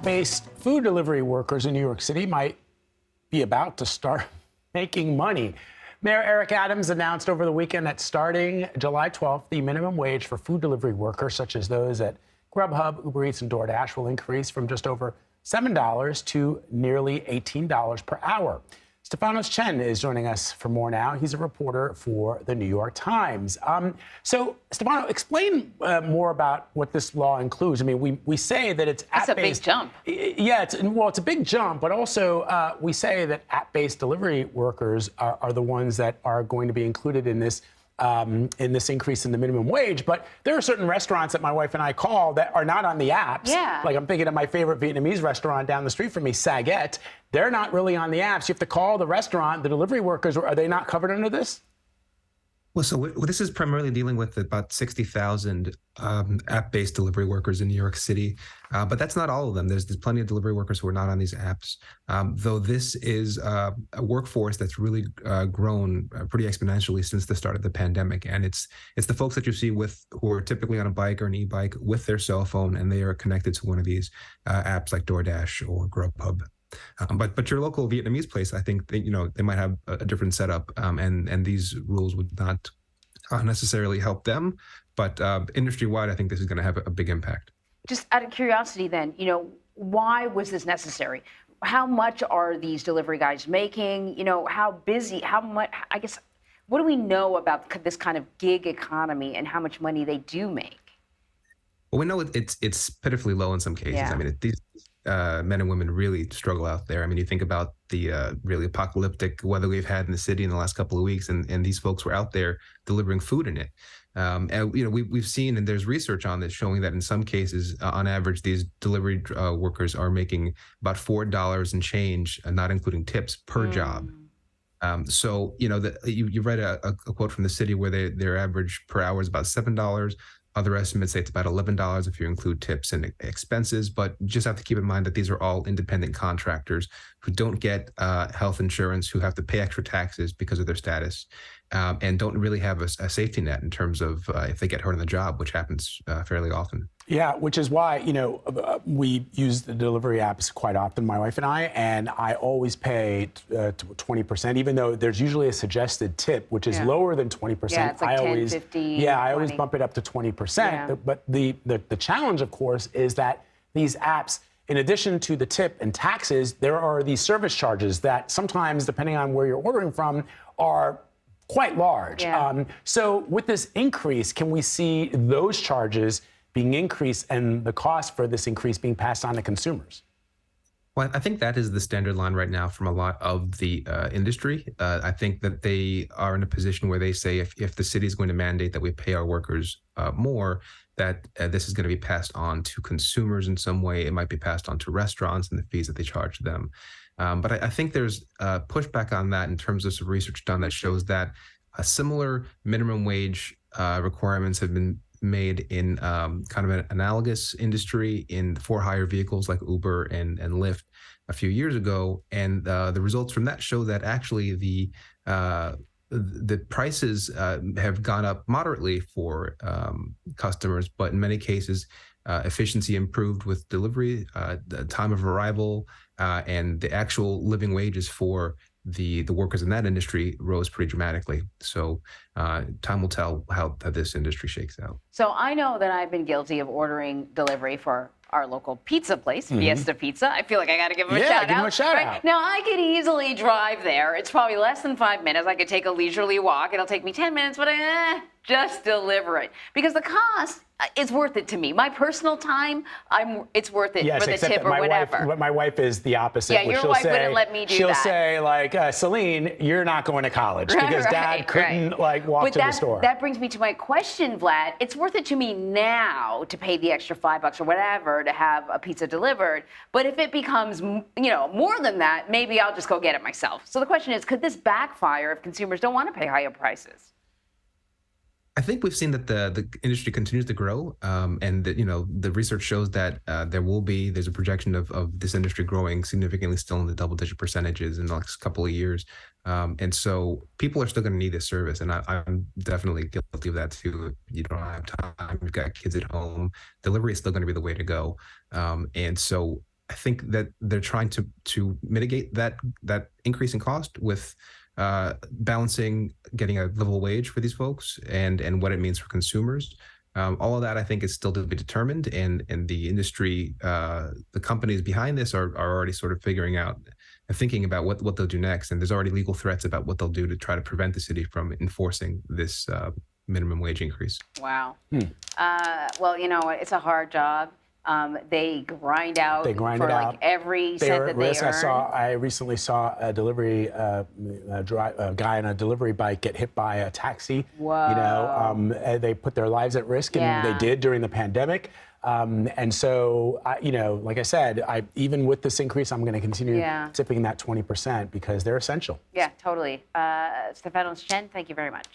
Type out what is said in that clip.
app-based food delivery workers in New York City might be about to start making money. Mayor Eric Adams announced over the weekend that starting July 12th, the minimum wage for food delivery workers, such as those at Grubhub, Uber Eats, and DoorDash, will increase from just over $7 to nearly $18 per hour. Stefanos Chen is joining us for more now. He's a reporter for the New York Times. So, Stefano, explain more about what this law includes. I mean, we say that it's app-based. It's a big jump. Yeah, it's a big jump, but also we say that app-based delivery workers are the ones that are going to be included in this increase in the minimum wage. But there are certain restaurants that my wife and I call that are not on the apps. Yeah. Like I'm thinking of my favorite Vietnamese restaurant down the street from me, Saget. They're not really on the apps. You have to call the restaurant. The delivery workers, are they not covered under this? Well, so this is primarily dealing with about 60,000 app-based delivery workers in New York City, but that's not all of them. There's plenty of delivery workers who are not on these apps, though this is a workforce that's really grown pretty exponentially since the start of the pandemic. And it's the folks that you see who are typically on a bike or an e-bike with their cell phone, and they are connected to one of these apps like DoorDash or Grubhub. But your local Vietnamese place, I think they might have a different setup, and these rules would not necessarily help them. But industry-wide, I think this is going to have a big impact. Just out of curiosity, then, why was this necessary? How much are these delivery guys making? How busy? How much? I guess, what do we know about this kind of gig economy and how much money they do make? Well, we know it's pitifully low in some cases. Yeah. I mean, these men and women really struggle out there. I mean, you think about the really apocalyptic weather we've had in the city in the last couple of weeks, and these folks were out there delivering food in it. And we've seen, and there's research on this showing that in some cases, on average, these delivery workers are making about $4 and change, not including tips, per job. So you read a quote from the city where their average per hour is about $7. Other estimates say it's about $11 if you include tips and expenses, but you just have to keep in mind that these are all independent contractors who don't get health insurance, who have to pay extra taxes because of their status, and don't really have a safety net in terms of if they get hurt on the job, which happens fairly often. Yeah, which is why, we use the delivery apps quite often, my wife and I always pay 20%, even though there's usually a suggested tip, which is lower than 20%. Yeah, it's like 10, 15, I always bump it up to 20%. Yeah. But the challenge, of course, is that these apps, in addition to the tip and taxes, there are these service charges that sometimes, depending on where you're ordering from, are quite large. Yeah. So with this increase, can we see those charges being increased and the cost for this increase being passed on to consumers? Well, I think that is the standard line right now from a lot of the industry. I think that they are in a position where they say if the city is going to mandate that we pay our workers more, that this is going to be passed on to consumers in some way. It might be passed on to restaurants and the fees that they charge them. But I think there's pushback on that in terms of some research done that shows that a similar minimum wage requirements have been made in kind of an analogous industry in for-hire vehicles like Uber and Lyft a few years ago, and the results from that show that actually the prices have gone up moderately for customers, but in many cases efficiency improved with delivery, the time of arrival, and the actual living wages for the workers in that industry rose pretty dramatically. So time will tell how this industry shakes out. So I know that I've been guilty of ordering delivery for our local pizza place, Fiesta Pizza. I feel like I got to give them a shout out. Yeah, give them a shout out. Now, I could easily drive there. It's probably less than 5 minutes. I could take a leisurely walk. It'll take me 10 minutes, but just deliver it. Because the cost is worth it to me. My personal time, it's worth it for the tip or whatever. My wife is the opposite. Yeah, your wife wouldn't let me do that. She'll say, like, Celine, you're not going to college because Dad couldn't walk to the store. That brings me to my question, Vlad. It's worth it to me now to pay the extra $5 or whatever to have a pizza delivered. But if it becomes, more than that, maybe I'll just go get it myself. So the question is, could this backfire if consumers don't want to pay higher prices? I think we've seen that the industry continues to grow, and that the research shows that there's a projection of this industry growing significantly, still in the double-digit percentages in the next couple of years, and so people are still going to need this service, and I'm definitely guilty of that too. You don't have time, you've got kids at home, delivery is still going to be the way to go, and so I think that they're trying to mitigate that increase in cost with balancing getting a livable wage for these folks and what it means for consumers. All of that, I think, is still to be determined, and the industry, the companies behind this are already sort of figuring out and thinking about what they'll do next. And there's already legal threats about what they'll do to try to prevent the city from enforcing this minimum wage increase. Wow. Well, you know, it's a hard job. They grind out They grind for it like out. every They're cent at that they risk. earn. I recently saw a delivery a guy on a delivery bike get hit by a taxi. Whoa. You know, they put their lives at risk, and they did during the pandemic. And so, you know, like I said, even with this increase, I'm going to continue tipping that 20% because they're essential. Yeah, totally. Stefanos Chen, thank you very much.